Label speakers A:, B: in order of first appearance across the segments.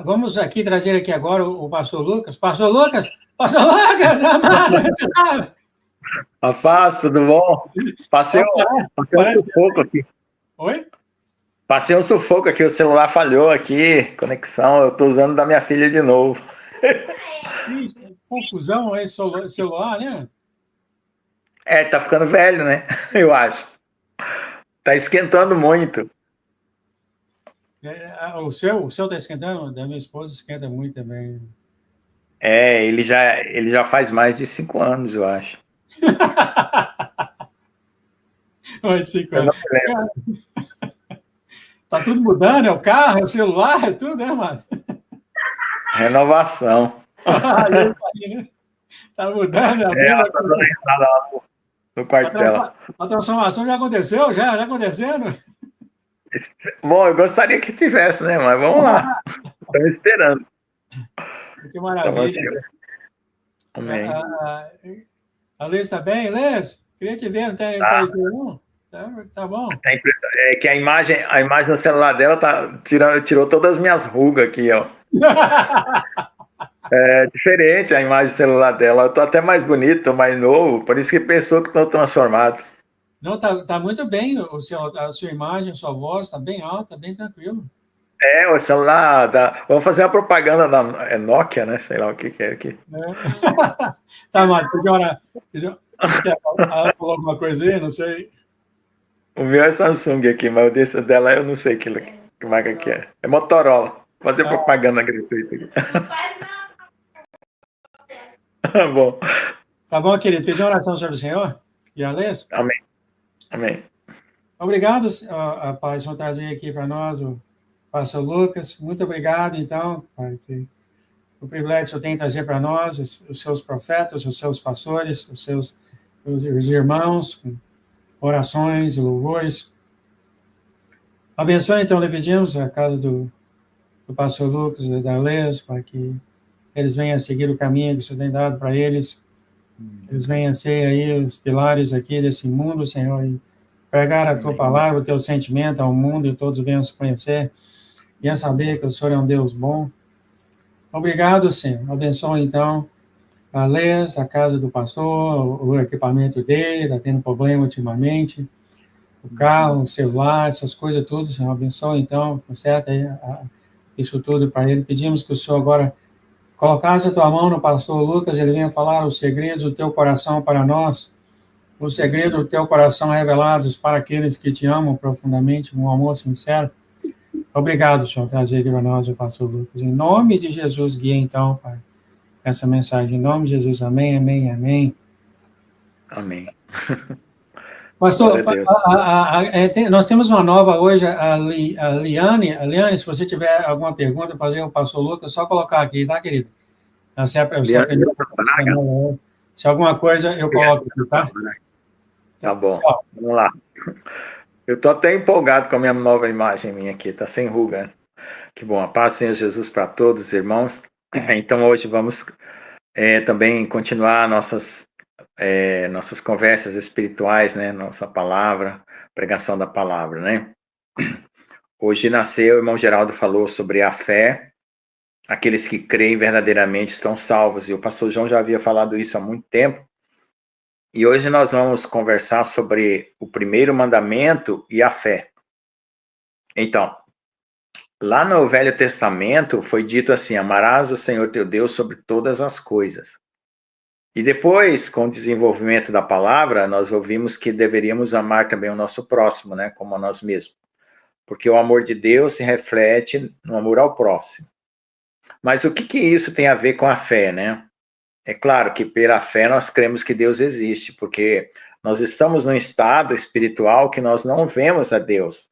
A: Vamos aqui trazer aqui agora o pastor Lucas. Pastor Lucas! Pastor Lucas! Amado!
B: Rapaz, tudo bom? Passei um sufoco aqui.
A: Oi?
B: Passei um sufoco aqui, o celular falhou aqui, conexão, eu tô usando da minha filha de novo.
A: Que confusão aí, celular, né?
B: Tá ficando velho, né? Eu acho. Tá esquentando muito.
A: O seu está esquentando? Da minha esposa esquenta muito também.
B: Ele já faz mais de 5 anos, eu acho.
A: Mais de 5
B: Eu não
A: anos.
B: me lembro.
A: Tá tudo mudando, é o carro, é o celular, é tudo, né, mano?
B: Renovação.
A: Tá mudando, abrindo.
B: Ela tá dando entrada lá no quarto dela.
A: A transformação já aconteceu, já acontecendo?
B: Bom, eu gostaria que tivesse, né? Mas vamos lá. Estamos esperando.
A: Que maravilha.
B: Amém.
A: A Liz está bem, Liz? Queria te ver, não tem aparecido, não? Tá bom.
B: É que a imagem no celular dela tirou todas as minhas rugas aqui, ó. É diferente a imagem do celular dela. Eu tô até mais bonito, tô mais novo, por isso que pensou que estou transformado.
A: Não, tá muito bem a sua imagem, a sua voz, tá bem alta, bem tranquilo.
B: O celular Vamos fazer uma propaganda da Nokia, né? Sei lá o que é aqui.
A: Tá, mas quer falar alguma coisa aí? Não sei.
B: O meu é Samsung aqui, mas o desse dela eu não sei que marca que é. É Motorola. Vou fazer propaganda gratuita aqui. Bom.
A: Tá bom, querido. Pedir uma oração sobre o Senhor e a Liz?
B: Amém. Amém.
A: Obrigado, Pai, por trazer aqui para nós o pastor Lucas. Muito obrigado, então, Pai, o privilégio que o Senhor tem de trazer para nós os seus profetas, os seus pastores, os irmãos, com orações, louvores. Abençoe, então, lhe pedimos a casa do pastor Lucas e da Liz, para que eles venham a seguir o caminho que o Senhor tem dado para eles. Eles venham a ser aí os pilares aqui desse mundo, Senhor, e pregar a tua palavra, o teu sentimento ao mundo, e todos venham se conhecer, venham saber que o Senhor é um Deus bom. Obrigado, Senhor. Abençoe, então, a Liz, a casa do pastor, o equipamento dele, está tendo problema ultimamente, o carro, o celular, essas coisas tudo, Senhor. Abençoe, então, conserta aí isso tudo para ele. Pedimos que o Senhor agora colocasse a tua mão no pastor Lucas, ele venha falar os segredos do teu coração para nós, os segredos do teu coração revelados para aqueles que te amam profundamente, um amor sincero. Obrigado, Senhor, por trazer aqui para nós o pastor Lucas. Em nome de Jesus, guia, então, Pai, essa mensagem. Em nome de Jesus, amém, amém, amém.
B: Amém.
A: Pastor, nós temos uma nova hoje, a Liane. Liane, se você tiver alguma pergunta para fazer o pastor Lucas, é só colocar aqui, tá, querido? Se alguma coisa, eu coloco aqui, tá?
B: Tá bom, vamos lá. Eu tô até empolgado com a minha nova imagem minha aqui, tá sem ruga. Que bom, a paz, Senhor Jesus, para todos, irmãos. Então, hoje vamos também continuar nossas conversas espirituais, né? Nossa palavra, pregação da palavra, né? Hoje nasceu, o irmão Geraldo falou sobre a fé. Aqueles que creem verdadeiramente estão salvos. E o pastor João já havia falado isso há muito tempo. E hoje nós vamos conversar sobre o primeiro mandamento e a fé. Então, lá no Velho Testamento foi dito assim: amarás o Senhor teu Deus sobre todas as coisas. E depois, com o desenvolvimento da palavra, nós ouvimos que deveríamos amar também o nosso próximo, né, como a nós mesmos. Porque o amor de Deus se reflete no amor ao próximo. Mas o que isso tem a ver com a fé, né? É claro que pela fé nós cremos que Deus existe, porque nós estamos num estado espiritual que nós não vemos a Deus,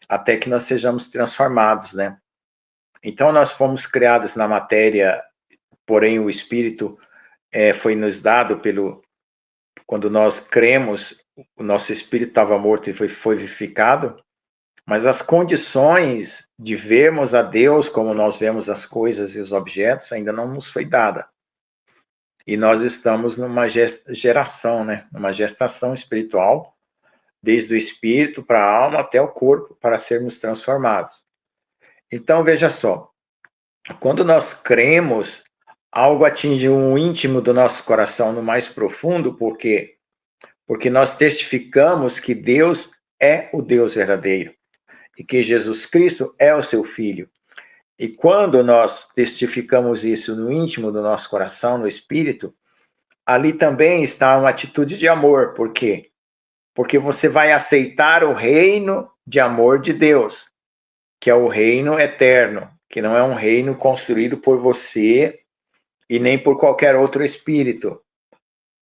B: até que nós sejamos transformados, né? Então nós fomos criados na matéria, porém o Espírito foi nos dado quando nós cremos, o nosso espírito estava morto e foi vivificado, mas as condições de vermos a Deus como nós vemos as coisas e os objetos ainda não nos foi dada. E nós estamos numa geração, né? Uma gestação espiritual, desde o espírito para a alma até o corpo, para sermos transformados. Então, veja só, Quando nós cremos, algo atinge o íntimo do nosso coração, no mais profundo, porque nós testificamos que Deus é o Deus verdadeiro e que Jesus Cristo é o seu Filho. E quando nós testificamos isso no íntimo do nosso coração, no espírito, ali também está uma atitude de amor. Por quê? Porque você vai aceitar o reino de amor de Deus, que é o reino eterno, que não é um reino construído por você e nem por qualquer outro espírito.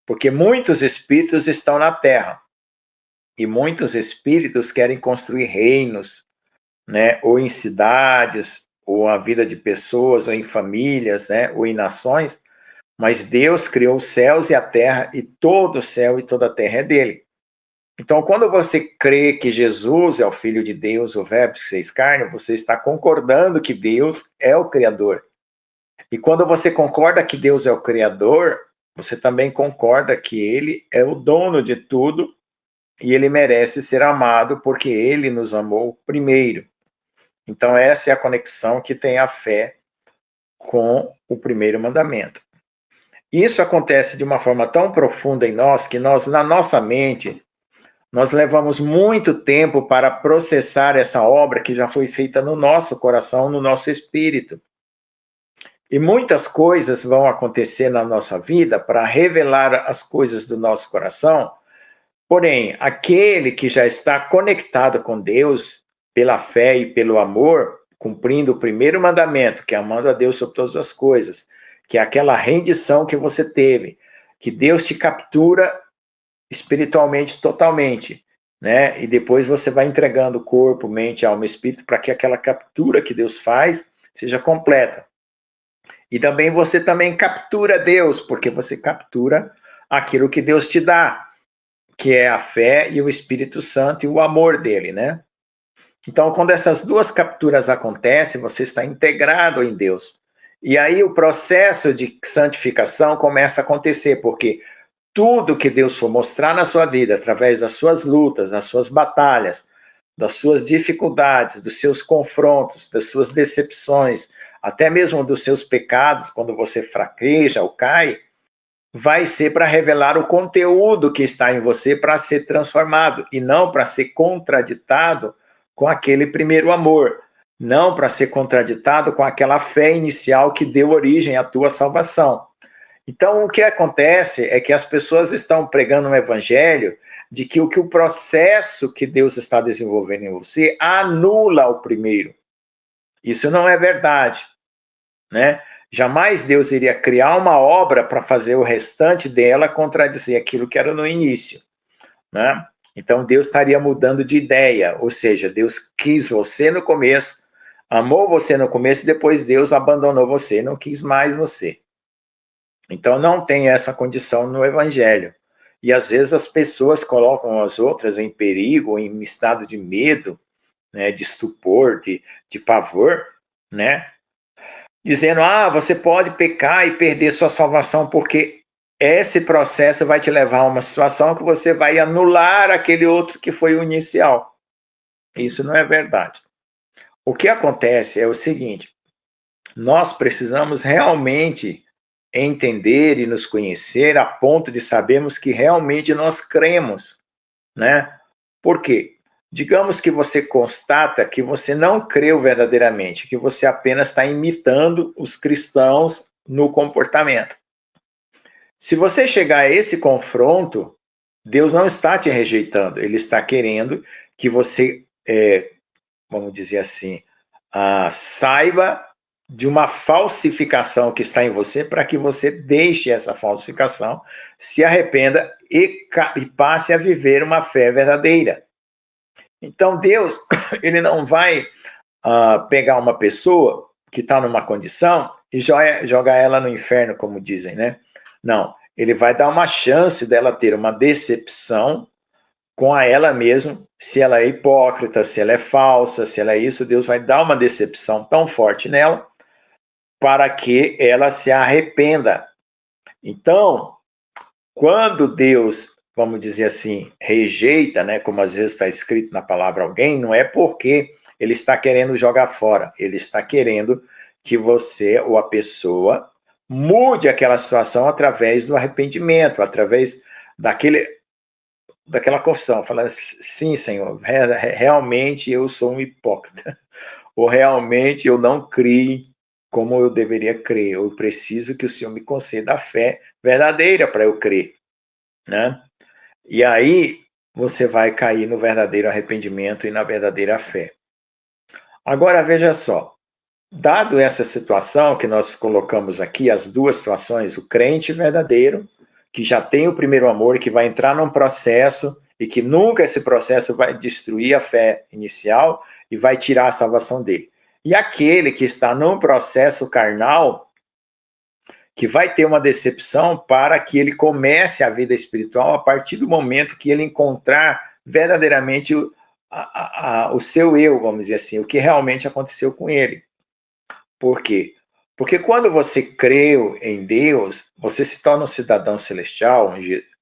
B: Porque muitos espíritos estão na Terra e muitos espíritos querem construir reinos, né? Ou em cidades, ou a vida de pessoas, ou em famílias, né? Ou em nações. Mas Deus criou os céus e a terra, e todo o céu e toda a terra é dele. Então, quando você crê que Jesus é o Filho de Deus, o Verbo que se fez carne, você está concordando que Deus é o Criador. E quando você concorda que Deus é o Criador, você também concorda que Ele é o dono de tudo e Ele merece ser amado porque Ele nos amou primeiro. Então, essa é a conexão que tem a fé com o primeiro mandamento. Isso acontece de uma forma tão profunda em nós que nós, na nossa mente, nós levamos muito tempo para processar essa obra que já foi feita no nosso coração, no nosso espírito. E muitas coisas vão acontecer na nossa vida para revelar as coisas do nosso coração. Porém, aquele que já está conectado com Deus pela fé e pelo amor, cumprindo o primeiro mandamento, que é amando a Deus sobre todas as coisas, que é aquela rendição que você teve, que Deus te captura espiritualmente totalmente, né? E depois você vai entregando corpo, mente, alma e espírito para que aquela captura que Deus faz seja completa. E também você também captura Deus, porque você captura aquilo que Deus te dá, que é a fé e o Espírito Santo e o amor dele, né? Então, quando essas duas capturas acontecem, você está integrado em Deus. E aí o processo de santificação começa a acontecer, porque tudo que Deus for mostrar na sua vida, através das suas lutas, das suas batalhas, das suas dificuldades, dos seus confrontos, das suas decepções, até mesmo dos seus pecados, quando você fraqueja ou cai, vai ser para revelar o conteúdo que está em você para ser transformado e não para ser contraditado com aquele primeiro amor, não para ser contraditado com aquela fé inicial que deu origem à tua salvação. Então, o que acontece é que as pessoas estão pregando um evangelho de que o processo que Deus está desenvolvendo em você anula o primeiro. Isso não é verdade, né? Jamais Deus iria criar uma obra para fazer o restante dela contradizer aquilo que era no início, né? Então Deus estaria mudando de ideia, ou seja, Deus quis você no começo, amou você no começo e depois Deus abandonou você, não quis mais você. Então não tem essa condição no evangelho. E às vezes as pessoas colocam as outras em perigo, em estado de medo, né, de estupor, de pavor, né? Dizendo, você pode pecar e perder sua salvação, porque esse processo vai te levar a uma situação que você vai anular aquele outro que foi o inicial. Isso não é verdade. O que acontece é o seguinte, nós precisamos realmente entender e nos conhecer a ponto de sabermos que realmente nós cremos, né? Por quê? Digamos que você constata que você não creu verdadeiramente, que você apenas está imitando os cristãos no comportamento. Se você chegar a esse confronto, Deus não está te rejeitando, Ele está querendo que você, vamos dizer assim, saiba de uma falsificação que está em você para que você deixe essa falsificação, se arrependa e passe a viver uma fé verdadeira. Então Deus, ele não vai pegar uma pessoa que está numa condição e jogar ela no inferno, como dizem, né? Não, ele vai dar uma chance dela ter uma decepção com ela mesma, se ela é hipócrita, se ela é falsa, se ela é isso, Deus vai dar uma decepção tão forte nela para que ela se arrependa. Então, quando Deus, vamos dizer assim, rejeita, né, como às vezes está escrito na palavra alguém, não é porque ele está querendo jogar fora, ele está querendo que você ou a pessoa mude aquela situação através do arrependimento, através daquela confissão. Falar, sim, Senhor, realmente eu sou um hipócrita. Ou realmente eu não creio como eu deveria crer. Eu preciso que o Senhor me conceda a fé verdadeira para eu crer, né? E aí você vai cair no verdadeiro arrependimento e na verdadeira fé. Agora veja só, dado essa situação que nós colocamos aqui, as duas situações, o crente verdadeiro, que já tem o primeiro amor, que vai entrar num processo e que nunca esse processo vai destruir a fé inicial e vai tirar a salvação dele. E aquele que está num processo carnal, que vai ter uma decepção para que ele comece a vida espiritual a partir do momento que ele encontrar verdadeiramente o seu eu, vamos dizer assim, o que realmente aconteceu com ele. Por quê? Porque quando você creu em Deus, você se torna um cidadão celestial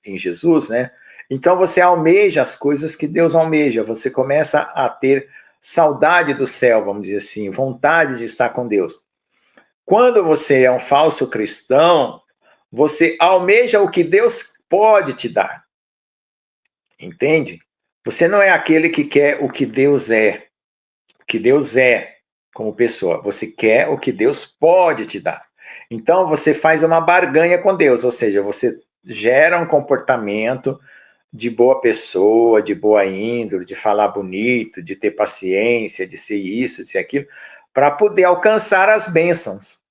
B: em Jesus, né? Então você almeja as coisas que Deus almeja, você começa a ter saudade do céu, vamos dizer assim, vontade de estar com Deus. Quando você é um falso cristão, você almeja o que Deus pode te dar. Entende? Você não é aquele que quer o que Deus é. O que Deus é como pessoa. Você quer o que Deus pode te dar. Então você faz uma barganha com Deus, ou seja, você gera um comportamento de boa pessoa, de boa índole, de falar bonito, de ter paciência, de ser isso, de ser aquilo, para poder alcançar as bênçãos,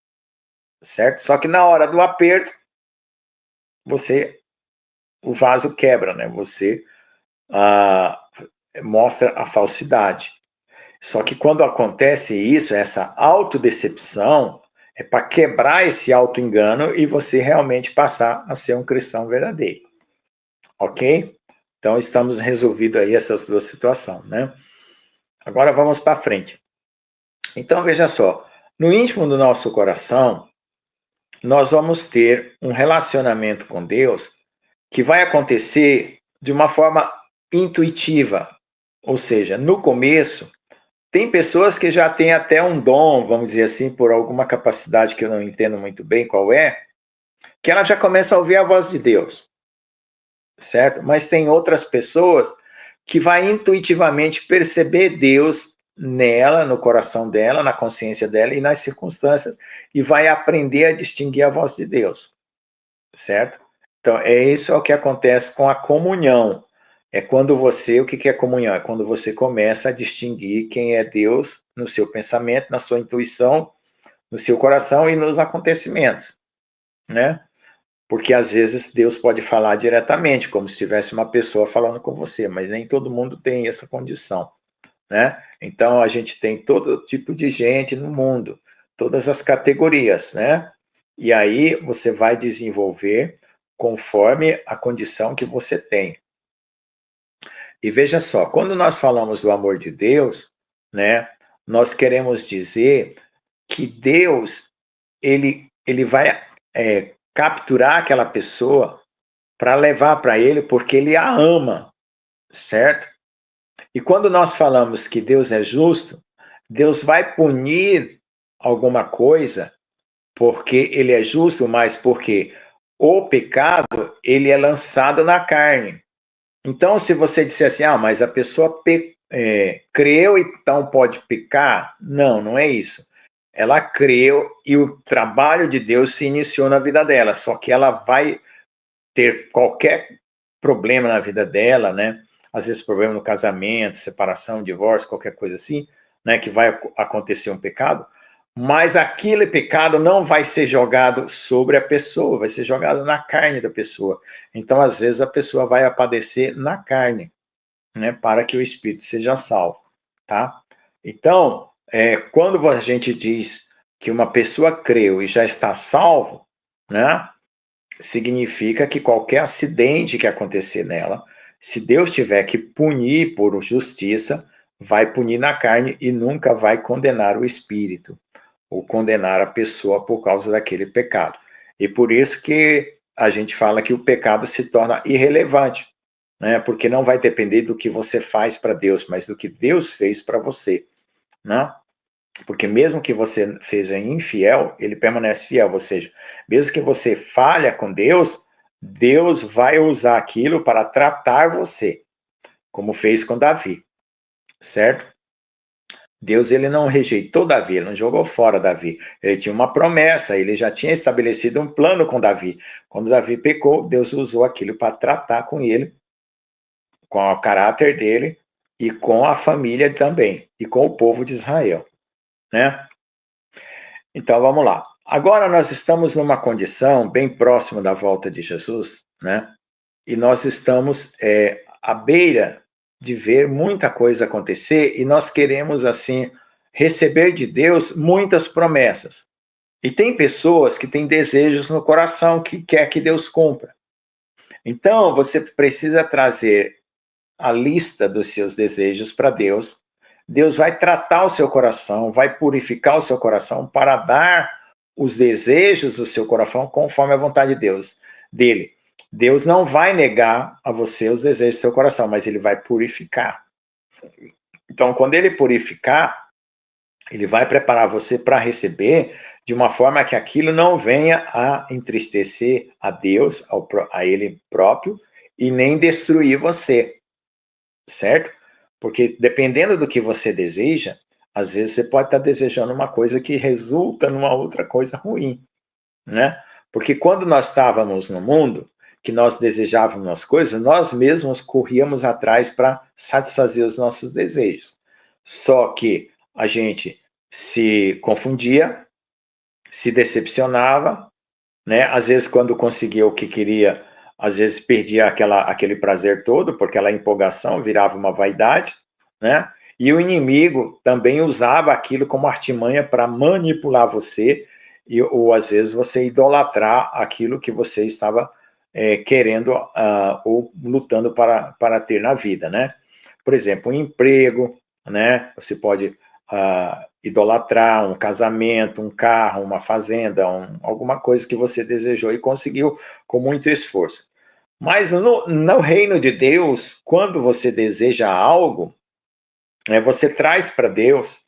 B: certo? Só que na hora do aperto, o vaso quebra, né? Você mostra a falsidade. Só que quando acontece isso, essa autodecepção, é para quebrar esse auto-engano e você realmente passar a ser um cristão verdadeiro. Ok? Então, estamos resolvidos aí essas duas situações, né? Agora vamos para frente. Então, veja só. No íntimo do nosso coração, nós vamos ter um relacionamento com Deus que vai acontecer de uma forma intuitiva. Ou seja, no começo, tem pessoas que já têm até um dom, vamos dizer assim, por alguma capacidade que eu não entendo muito bem qual é, que ela já começa a ouvir a voz de Deus, certo? Mas tem outras pessoas que vai intuitivamente perceber Deus nela, no coração dela, na consciência dela e nas circunstâncias, e vai aprender a distinguir a voz de Deus, certo? Então, isso é o que acontece com a comunhão. É quando você, o que é comunhão? É quando você começa a distinguir quem é Deus no seu pensamento, na sua intuição, no seu coração e nos acontecimentos, né? Porque às vezes Deus pode falar diretamente, como se tivesse uma pessoa falando com você, mas nem todo mundo tem essa condição, né? Então a gente tem todo tipo de gente no mundo, todas as categorias, né? E aí você vai desenvolver conforme a condição que você tem. E veja só, quando nós falamos do amor de Deus, né, nós queremos dizer que Deus, ele vai capturar aquela pessoa para levar para ele porque ele a ama, certo? E quando nós falamos que Deus é justo, Deus vai punir alguma coisa porque ele é justo, mas porque o pecado, ele é lançado na carne. Então, se você disser assim, mas a pessoa creu, então pode pecar? Não, não é isso. Ela creu e o trabalho de Deus se iniciou na vida dela, só que ela vai ter qualquer problema na vida dela, né? Às vezes problema no casamento, separação, divórcio, qualquer coisa assim, né? Que vai acontecer um pecado, mas aquele pecado não vai ser jogado sobre a pessoa, vai ser jogado na carne da pessoa. Então, às vezes, a pessoa vai padecer na carne, né? Para que o espírito seja salvo, tá? Então, quando a gente diz que uma pessoa creu e já está salvo, né? Significa que qualquer acidente que acontecer nela, se Deus tiver que punir por justiça, vai punir na carne e nunca vai condenar o espírito ou condenar a pessoa por causa daquele pecado. E por isso que a gente fala que o pecado se torna irrelevante, né? Porque não vai depender do que você faz para Deus, mas do que Deus fez para você, né? Porque mesmo que você seja infiel, ele permanece fiel. Ou seja, mesmo que você falha com Deus, Deus vai usar aquilo para tratar você, como fez com Davi, certo? Deus, ele não rejeitou Davi, ele não jogou fora Davi. Ele tinha uma promessa, ele já tinha estabelecido um plano com Davi. Quando Davi pecou, Deus usou aquilo para tratar com ele, com o caráter dele e com a família também, e com o povo de Israel, né? Então, vamos lá. Agora nós estamos numa condição bem próxima da volta de Jesus, né? E nós estamos à beira de ver muita coisa acontecer e nós queremos, assim, receber de Deus muitas promessas. E tem pessoas que têm desejos no coração que quer que Deus cumpra. Então, você precisa trazer a lista dos seus desejos para Deus. Deus vai tratar o seu coração, vai purificar o seu coração para dar os desejos do seu coração conforme a vontade de Deus, dele. Deus não vai negar a você os desejos do seu coração, mas ele vai purificar. Então, quando ele purificar, ele vai preparar você para receber de uma forma que aquilo não venha a entristecer a Deus, a ele próprio, e nem destruir você, certo? Porque dependendo do que você deseja, às vezes você pode estar desejando uma coisa que resulta numa outra coisa ruim, né? Porque quando nós estávamos no mundo, que nós desejávamos as coisas, nós mesmos corríamos atrás para satisfazer os nossos desejos. Só que a gente se confundia, se decepcionava, né? Às vezes, quando conseguia o que queria, às vezes perdia aquele prazer todo, porque aquela empolgação virava uma vaidade, né? E o inimigo também usava aquilo como artimanha para manipular você, ou às vezes você idolatrar aquilo que você estava querendo ou lutando para ter na vida, né? Por exemplo, um emprego, né? Você pode idolatrar um casamento, um carro, uma fazenda, alguma coisa que você desejou e conseguiu com muito esforço. Mas no reino de Deus, quando você deseja algo, né, você traz para Deus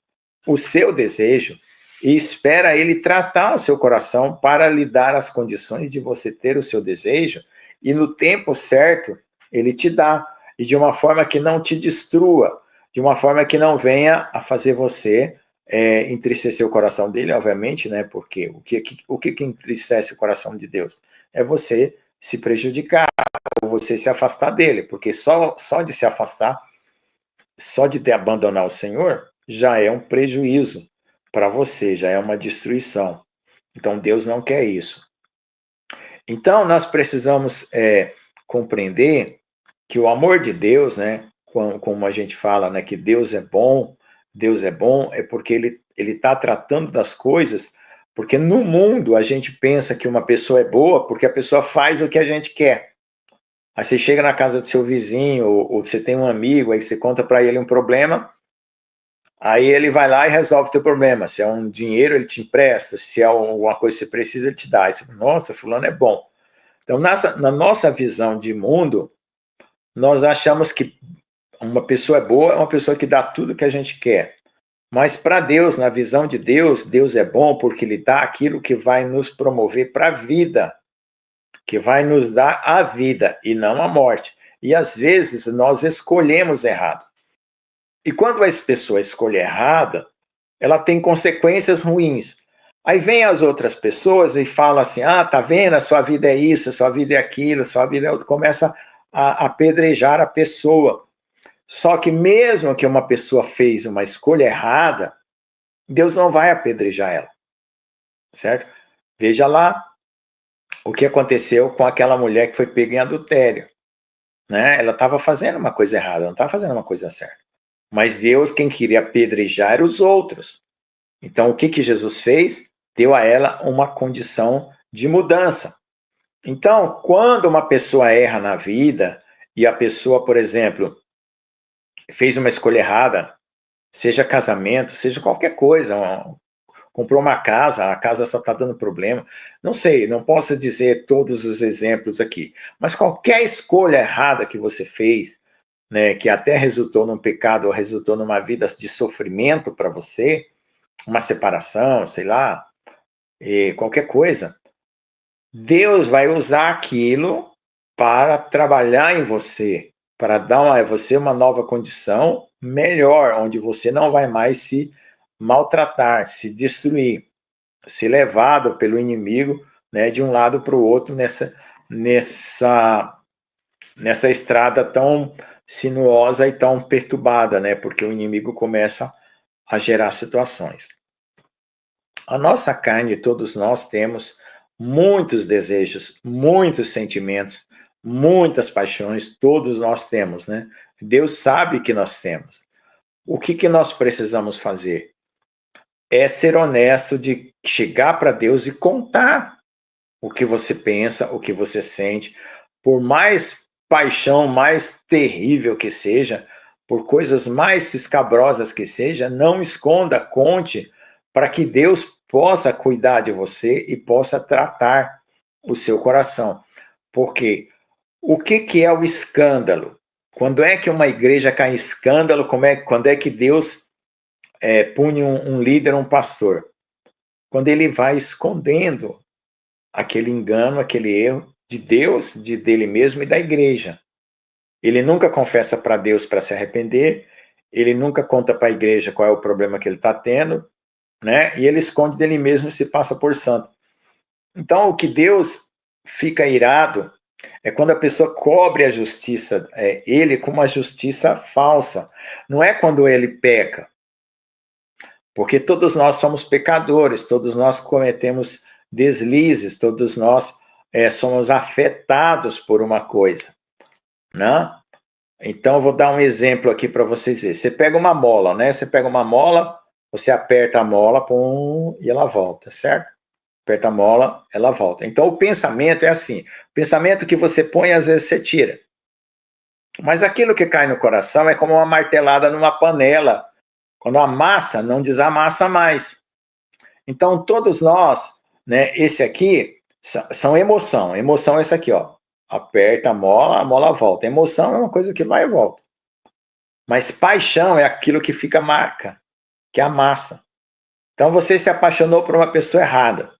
B: o seu desejo e espera ele tratar o seu coração para lhe dar as condições de você ter o seu desejo e no tempo certo ele te dá e de uma forma que não te destrua, de uma forma que não venha a fazer você entristecer o coração dele, obviamente, né? Porque o que entristece o coração de Deus? É você se prejudicar, ou você se afastar dele, porque só de se afastar, só de abandonar o Senhor, já é um prejuízo para você, já é uma destruição. Então Deus não quer isso. Então nós precisamos compreender que o amor de Deus, né, como a gente fala, né, que Deus é bom, é porque ele está tratando das coisas, porque no mundo a gente pensa que uma pessoa é boa porque a pessoa faz o que a gente quer. Aí você chega na casa do seu vizinho, ou você tem um amigo, aí você conta para ele um problema, aí ele vai lá e resolve o teu problema. Se é um dinheiro, ele te empresta, se é alguma coisa que você precisa, ele te dá. Aí você fala, nossa, fulano é bom. Então, na nossa visão de mundo, nós achamos que uma pessoa boa é uma pessoa que dá tudo que a gente quer. Mas para Deus, na visão de Deus, Deus é bom porque Ele dá aquilo que vai nos promover para a vida, que vai nos dar a vida e não a morte. E às vezes nós escolhemos errado. E quando essa pessoa escolhe errada, ela tem consequências ruins. Aí vem as outras pessoas e falam assim, tá vendo, a sua vida é isso, a sua vida é aquilo, a sua vida é... Começa a apedrejar a pessoa. Só que mesmo que uma pessoa fez uma escolha errada, Deus não vai apedrejar ela, certo? Veja lá o que aconteceu com aquela mulher que foi pega em adultério, né? Ela estava fazendo uma coisa errada, não estava fazendo uma coisa certa. Mas Deus, quem queria apedrejar eram os outros. Então, o que Jesus fez? Deu a ela uma condição de mudança. Então, quando uma pessoa erra na vida, e a pessoa, por exemplo, fez uma escolha errada, seja casamento, seja qualquer coisa, comprou uma casa, a casa só está dando problema, não sei, não posso dizer todos os exemplos aqui, mas qualquer escolha errada que você fez, né, que até resultou num pecado ou resultou numa vida de sofrimento para você, uma separação, sei lá, qualquer coisa, Deus vai usar aquilo para trabalhar em você, para dar a você uma nova condição melhor, onde você não vai mais se maltratar, se destruir, ser levado pelo inimigo, né, de um lado para o outro nessa estrada tão sinuosa e tão perturbada, né, porque o inimigo começa a gerar situações. A nossa carne, todos nós temos muitos desejos, muitos sentimentos, muitas paixões, todos nós temos, né? Deus sabe que nós temos. O que nós precisamos fazer? É ser honesto de chegar para Deus e contar o que você pensa, o que você sente, por mais paixão, mais terrível que seja, por coisas mais escabrosas que seja, não esconda, conte, para que Deus possa cuidar de você e possa tratar o seu coração. Porque o que é o escândalo? Quando é que uma igreja cai em escândalo? Quando é que Deus pune um líder, um pastor? Quando ele vai escondendo aquele engano, aquele erro de Deus, dele mesmo e da igreja. Ele nunca confessa para Deus para se arrepender, ele nunca conta para a igreja qual é o problema que ele está tendo, né? E ele esconde dele mesmo e se passa por santo. Então, o que Deus fica irado é quando a pessoa cobre a justiça, ele com uma justiça falsa. Não é quando ele peca. Porque todos nós somos pecadores, todos nós cometemos deslizes, todos nós somos afetados por uma coisa, né? Então, eu vou dar um exemplo aqui para vocês verem. Você pega uma mola, né? Você pega uma mola, você aperta a mola, pum, e ela volta, certo? Aperta a mola, ela volta. Então, o pensamento é assim. O pensamento que você põe, às vezes você tira. Mas aquilo que cai no coração é como uma martelada numa panela. Quando amassa, não desamassa mais. Então, todos nós, né, esse aqui, são emoção. Emoção é esse aqui, ó. Aperta a mola volta. Emoção é uma coisa que vai e volta. Mas paixão é aquilo que fica marca, que amassa. Então, você se apaixonou por uma pessoa errada.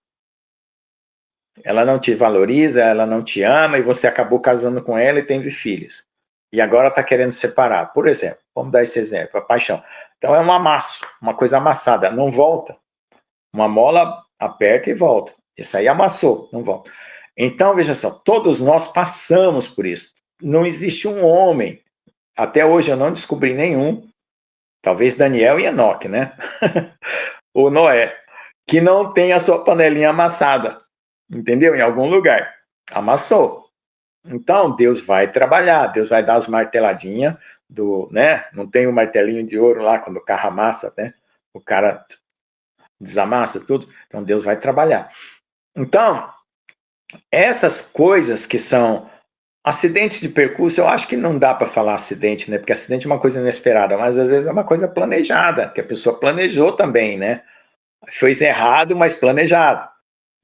B: Ela não te valoriza, ela não te ama, e você acabou casando com ela e teve filhos. E agora está querendo separar. Por exemplo, vamos dar esse exemplo, a paixão. Então, é um amasso, uma coisa amassada, não volta. Uma mola aperta e volta. Isso aí amassou, não volta. Então, veja só, todos nós passamos por isso. Não existe um homem, até hoje eu não descobri nenhum, talvez Daniel e Enoque, né? Ou Noé, que não tem a sua panelinha amassada, entendeu? Em algum lugar. Amassou. Então, Deus vai trabalhar, Deus vai dar as marteladinhas, né? Não tem o martelinho de ouro lá, quando o carro amassa, né? O cara desamassa tudo, então Deus vai trabalhar. Então, essas coisas que são acidentes de percurso, eu acho que não dá para falar acidente, né? Porque acidente é uma coisa inesperada, mas às vezes é uma coisa planejada, que a pessoa planejou também, né? Fez errado, mas planejado,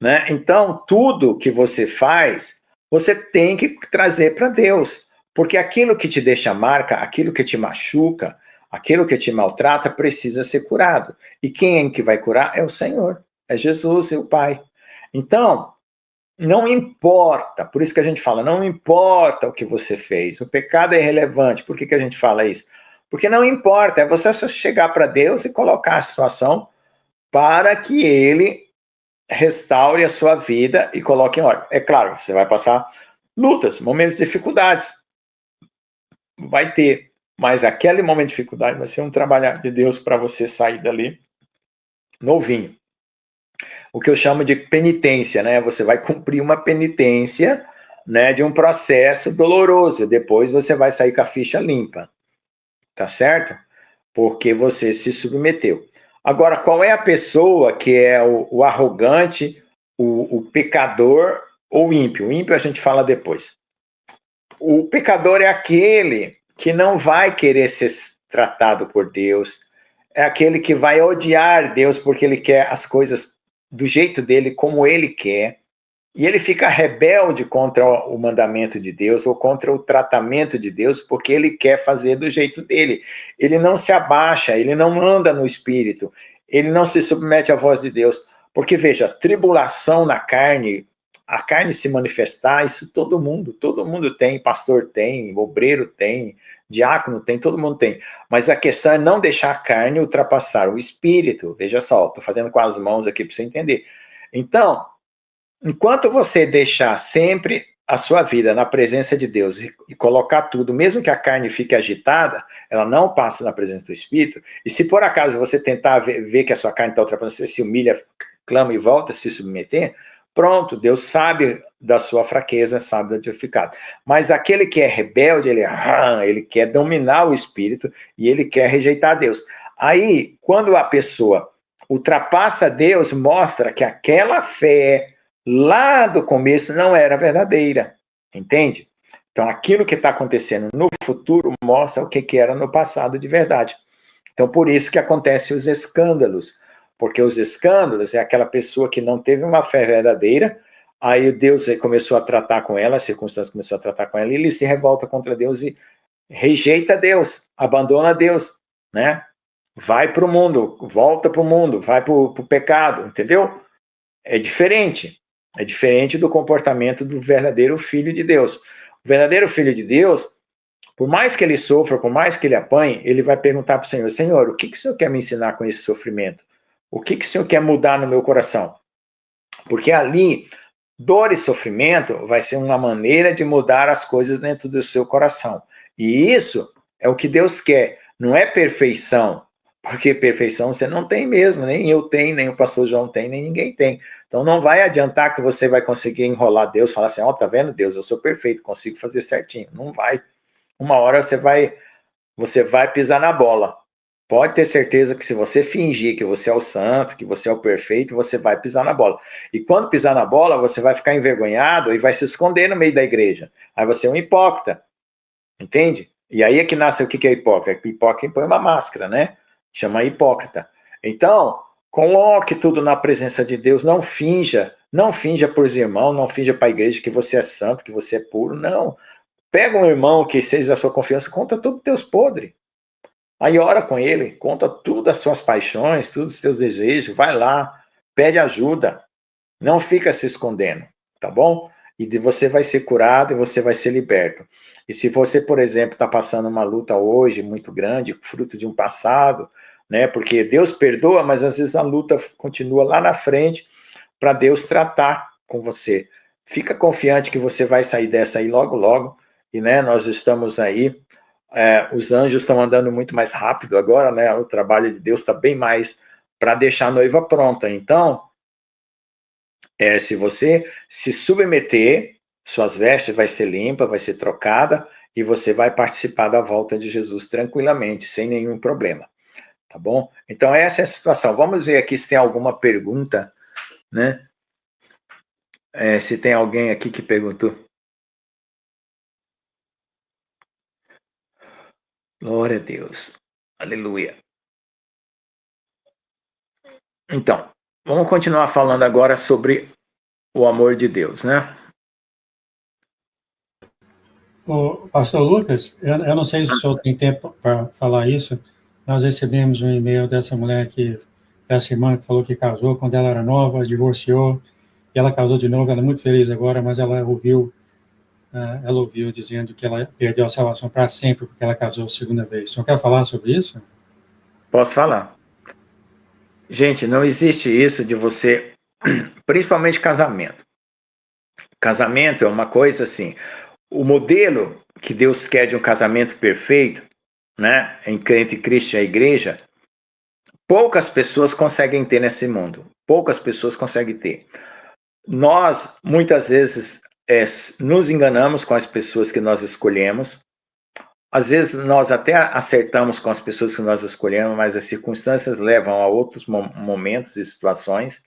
B: né? Então, tudo que você faz, você tem que trazer para Deus, porque aquilo que te deixa marca, aquilo que te machuca, aquilo que te maltrata precisa ser curado. E quem é que vai curar? É o Senhor, é Jesus e o Pai. Então, não importa, por isso que a gente fala, não importa o que você fez, o pecado é irrelevante. Por que a gente fala isso? Porque não importa, é você só chegar para Deus e colocar a situação para que Ele restaure a sua vida e coloque em ordem. É claro, você vai passar lutas, momentos de dificuldades, vai ter, mas aquele momento de dificuldade vai ser um trabalho de Deus para você sair dali novinho. O que eu chamo de penitência, né? Você vai cumprir uma penitência, né, de um processo doloroso. Depois você vai sair com a ficha limpa, tá certo? Porque você se submeteu. Agora, qual é a pessoa que é o arrogante, o pecador ou o ímpio? O ímpio a gente fala depois. O pecador é aquele que não vai querer ser tratado por Deus, é aquele que vai odiar Deus porque ele quer as coisas do jeito dele, como ele quer, e ele fica rebelde contra o mandamento de Deus ou contra o tratamento de Deus porque ele quer fazer do jeito dele. Ele não se abaixa, ele não anda no espírito, ele não se submete à voz de Deus. Porque, veja, tribulação na carne, a carne se manifestar, isso todo mundo tem, pastor tem, obreiro tem, diácono tem, todo mundo tem. Mas a questão é não deixar a carne ultrapassar o espírito. Veja só, estou fazendo com as mãos aqui para você entender. Então, enquanto você deixar sempre a sua vida na presença de Deus e colocar tudo, mesmo que a carne fique agitada, ela não passa na presença do Espírito, e se por acaso você tentar ver que a sua carne está ultrapassando, você se humilha, clama e volta a se submeter, pronto, Deus sabe da sua fraqueza, sabe da dificuldade. Mas aquele que é rebelde, ele quer dominar o Espírito e ele quer rejeitar Deus. Aí, quando a pessoa ultrapassa Deus, mostra que aquela fé lá do começo não era verdadeira, entende? Então, aquilo que está acontecendo no futuro mostra o que era no passado de verdade. Então, por isso que acontecem os escândalos, porque os escândalos é aquela pessoa que não teve uma fé verdadeira, aí Deus começou a tratar com ela, a circunstância começou a tratar com ela, e ele se revolta contra Deus e rejeita Deus, abandona Deus, né? Vai para o mundo, volta para o mundo, vai para o pecado, entendeu? É diferente do comportamento do verdadeiro filho de Deus. O verdadeiro filho de Deus, por mais que ele sofra, por mais que ele apanhe, ele vai perguntar para o Senhor, Senhor, o que o Senhor quer me ensinar com esse sofrimento? O que o Senhor quer mudar no meu coração? Porque ali, dor e sofrimento vai ser uma maneira de mudar as coisas dentro do seu coração. E isso é o que Deus quer, não é perfeição, porque perfeição você não tem mesmo, nem eu tenho, nem o pastor João tem, nem ninguém tem. Então não vai adiantar que você vai conseguir enrolar Deus, falar assim, ó, tá vendo Deus, eu sou perfeito, consigo fazer certinho. Não vai. Uma hora você vai pisar na bola. Pode ter certeza que se você fingir que você é o santo, que você é o perfeito, você vai pisar na bola. E quando pisar na bola, você vai ficar envergonhado e vai se esconder no meio da igreja. Aí você é um hipócrita. Entende? E aí é que nasce o que é hipócrita. Hipócrita põe uma máscara, né? Chama hipócrita. Então, coloque tudo na presença de Deus. Não finja para os irmãos, não finja para a igreja que você é santo, que você é puro. Não. Pega um irmão que seja da sua confiança, conta tudo os teus podres. Aí ora com ele, conta tudo as suas paixões, tudo os teus desejos, vai lá, pede ajuda. Não fica se escondendo, tá bom? E você vai ser curado e você vai ser liberto. E se você, por exemplo, está passando uma luta hoje muito grande, fruto de um passado, né? Porque Deus perdoa, mas às vezes a luta continua lá na frente para Deus tratar com você. Fica confiante que você vai sair dessa aí logo, logo. E, né, nós estamos aí, os anjos estão andando muito mais rápido agora, né? O trabalho de Deus está bem mais para deixar a noiva pronta. Então, se você se submeter, suas vestes vai ser limpa, vai ser trocada e você vai participar da volta de Jesus tranquilamente, sem nenhum problema, tá bom? Então essa é a situação. Vamos ver aqui se tem alguma pergunta, né? Se tem alguém aqui que perguntou. Glória a Deus. Aleluia. Então, vamos continuar falando agora sobre o amor de Deus, né?
A: O pastor Lucas, eu não sei se o senhor tem tempo para falar isso. Nós recebemos um e-mail dessa mulher dessa irmã que falou que casou quando ela era nova, divorciou, e ela casou de novo. Ela é muito feliz agora, mas ela ouviu dizendo que ela perdeu a salvação para sempre porque ela casou a segunda vez. O senhor quer falar sobre isso?
B: Posso falar. Gente, não existe isso de você, principalmente casamento. Casamento é uma coisa assim, o modelo que Deus quer de um casamento perfeito, né, entre Cristo e a igreja, poucas pessoas conseguem ter nesse mundo. Poucas pessoas conseguem ter. Nós, muitas vezes, nos enganamos com as pessoas que nós escolhemos. Às vezes, nós até acertamos com as pessoas que nós escolhemos, mas as circunstâncias levam a outros momentos e situações.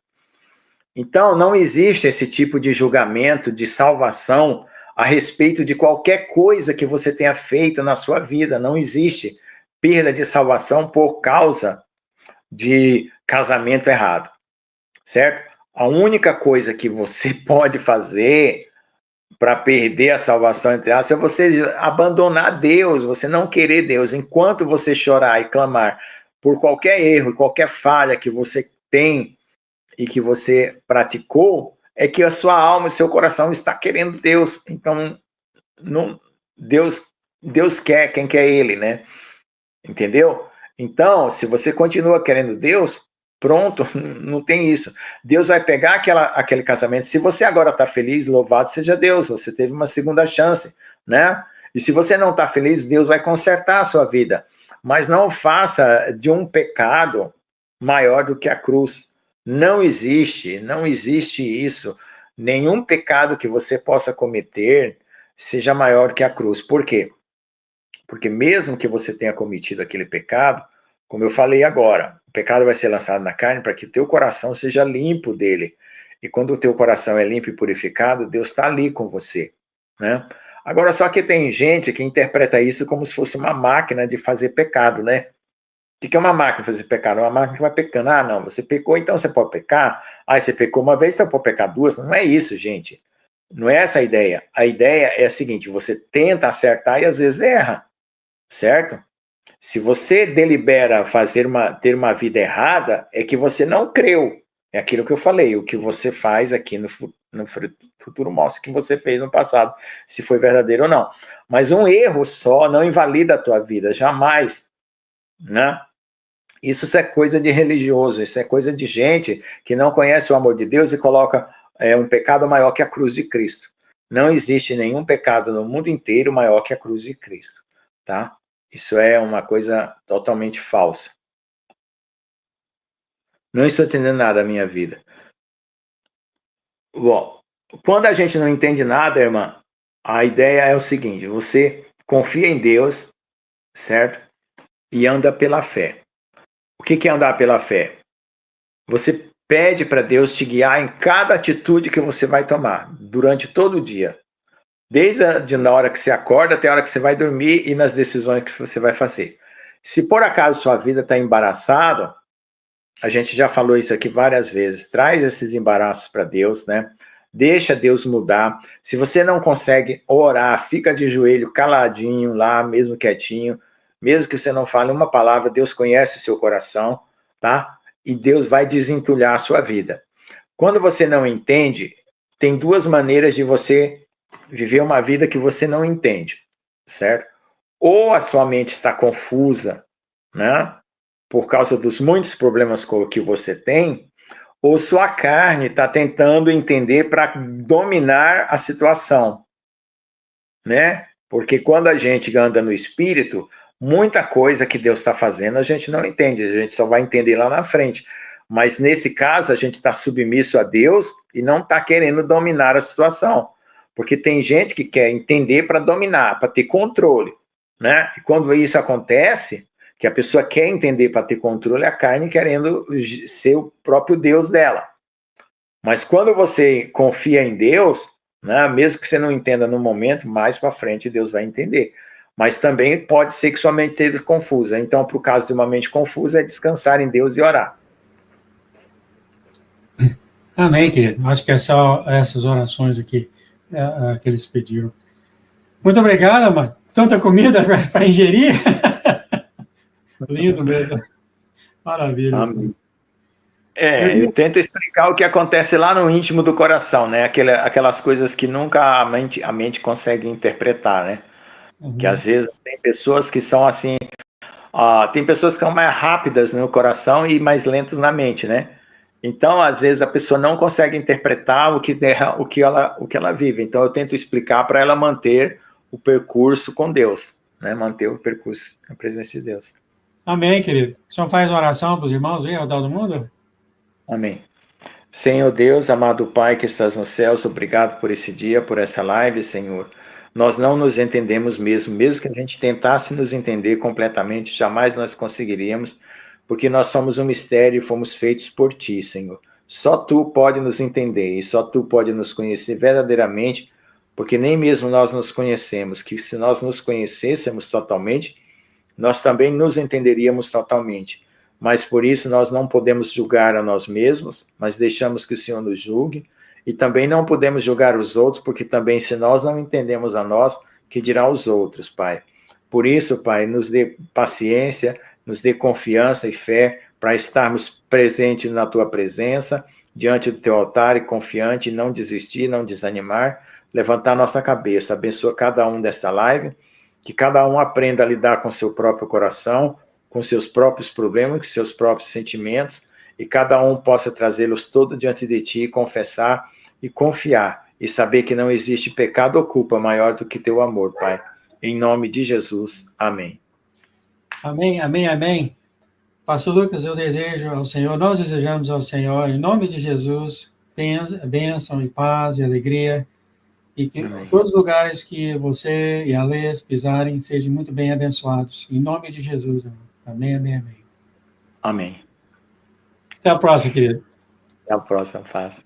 B: Então, não existe esse tipo de julgamento, de salvação a respeito de qualquer coisa que você tenha feito na sua vida. Não existe perda de salvação por causa de casamento errado, certo? A única coisa que você pode fazer para perder a salvação, entre aspas, é você abandonar Deus, você não querer Deus. Enquanto você chorar e clamar por qualquer erro, qualquer falha que você tem e que você praticou, é que a sua alma e seu coração está querendo Deus. Então, não, Deus quer quem quer Ele, né? Entendeu? Então, se você continua querendo Deus, pronto, não tem isso. Deus vai pegar aquele casamento. Se você agora está feliz, louvado seja Deus, você teve uma segunda chance, né? E se você não está feliz, Deus vai consertar a sua vida. Mas não faça de um pecado maior do que a cruz. Não existe isso. Nenhum pecado que você possa cometer seja maior que a cruz. Por quê? Porque mesmo que você tenha cometido aquele pecado, como eu falei agora, o pecado vai ser lançado na carne para que o teu coração seja limpo dele. E quando o teu coração é limpo e purificado, Deus está ali com você, né? Agora, só que tem gente que interpreta isso como se fosse uma máquina de fazer pecado, né? O que é uma máquina de fazer pecado? Uma máquina que vai pecando. Ah, não, você pecou, então você pode pecar. Ah, você pecou uma vez, você pode pecar duas. Não é isso, gente. Não é essa a ideia. A ideia é a seguinte, você tenta acertar e às vezes erra, certo? Se você delibera ter uma vida errada, é que você não creu. É aquilo que eu falei, o que você faz aqui no futuro mostra o que você fez no passado, se foi verdadeiro ou não. Mas um erro só não invalida a tua vida, jamais, né? Isso é coisa de religioso, isso é coisa de gente que não conhece o amor de Deus e coloca um pecado maior que a cruz de Cristo. Não existe nenhum pecado no mundo inteiro maior que a cruz de Cristo, tá? Isso é uma coisa totalmente falsa. Não estou entendendo nada da minha vida. Bom, quando a gente não entende nada, irmã, a ideia é o seguinte, você confia em Deus, certo? E anda pela fé. O que é andar pela fé? Você pede para Deus te guiar em cada atitude que você vai tomar, durante todo o dia. Desde a hora que você acorda até a hora que você vai dormir e nas decisões que você vai fazer. Se por acaso sua vida está embaraçada, a gente já falou isso aqui várias vezes, traz esses embaraços para Deus, né? Deixa Deus mudar. Se você não consegue orar, fica de joelho, caladinho lá, mesmo quietinho, mesmo que você não fale uma palavra, Deus conhece o seu coração, tá? E Deus vai desentulhar a sua vida. Quando você não entende, tem duas maneiras de você viver uma vida que você não entende, certo? Ou a sua mente está confusa, né? Por causa dos muitos problemas que você tem, ou sua carne está tentando entender para dominar a situação, né? Porque quando a gente anda no espírito, muita coisa que Deus está fazendo a gente não entende, a gente só vai entender lá na frente. Mas nesse caso, a gente está submisso a Deus e não está querendo dominar a situação. Porque tem gente que quer entender para dominar, para ter controle, né? E quando isso acontece, que a pessoa quer entender para ter controle, a carne querendo ser o próprio Deus dela. Mas quando você confia em Deus, né, mesmo que você não entenda no momento, mais para frente Deus vai entender. Mas também pode ser que sua mente esteja confusa. Então, para o caso de uma mente confusa, é descansar em Deus e orar.
A: Amém, querido. Acho que é só essas orações aqui que eles pediram. Muito obrigado, mano. Tanta comida para ingerir. Lindo mesmo. Maravilha.
B: Amém. Eu tento explicar o que acontece lá no íntimo do coração, né? Aquelas coisas que nunca a mente consegue interpretar, né? Uhum. Que às vezes tem pessoas que são assim, tem pessoas que são mais rápidas no coração e mais lentas na mente, né? Então, às vezes a pessoa não consegue interpretar o que ela vive. Então, eu tento explicar para ela manter o percurso com Deus, né? Manter o percurso na presença de Deus.
A: Amém, querido. O senhor faz uma oração para os irmãos aí, ao redor do mundo?
B: Amém. Senhor Deus, amado Pai que estás nos céus, obrigado por esse dia, por essa live, Senhor. Nós não nos entendemos mesmo que a gente tentasse nos entender completamente, jamais nós conseguiríamos, porque nós somos um mistério e fomos feitos por Ti, Senhor. Só Tu pode nos entender e só Tu pode nos conhecer verdadeiramente, porque nem mesmo nós nos conhecemos, que se nós nos conhecêssemos totalmente, nós também nos entenderíamos totalmente. Mas por isso nós não podemos julgar a nós mesmos, mas deixamos que o Senhor nos julgue, e também não podemos julgar os outros, porque também se nós não entendemos a nós, que dirá os outros, Pai. Por isso, Pai, nos dê paciência, nos dê confiança e fé para estarmos presentes na tua presença, diante do teu altar e confiante, não desistir, não desanimar, levantar nossa cabeça. Abençoa cada um dessa live, que cada um aprenda a lidar com seu próprio coração, com seus próprios problemas, com seus próprios sentimentos, e cada um possa trazê-los todos diante de ti, confessar e confiar, e saber que não existe pecado ou culpa maior do que teu amor, Pai. Em nome de Jesus, amém.
A: Amém, amém, amém. Pastor Lucas, eu desejo ao Senhor, nós desejamos ao Senhor, em nome de Jesus, bênção e paz e alegria, e que
B: Amém.
A: todos os lugares que você e a Lês pisarem sejam muito bem abençoados. Em nome de Jesus. Amém, amém, amém.
B: Amém.
A: Até a próxima, querido.
B: Até a próxima fase.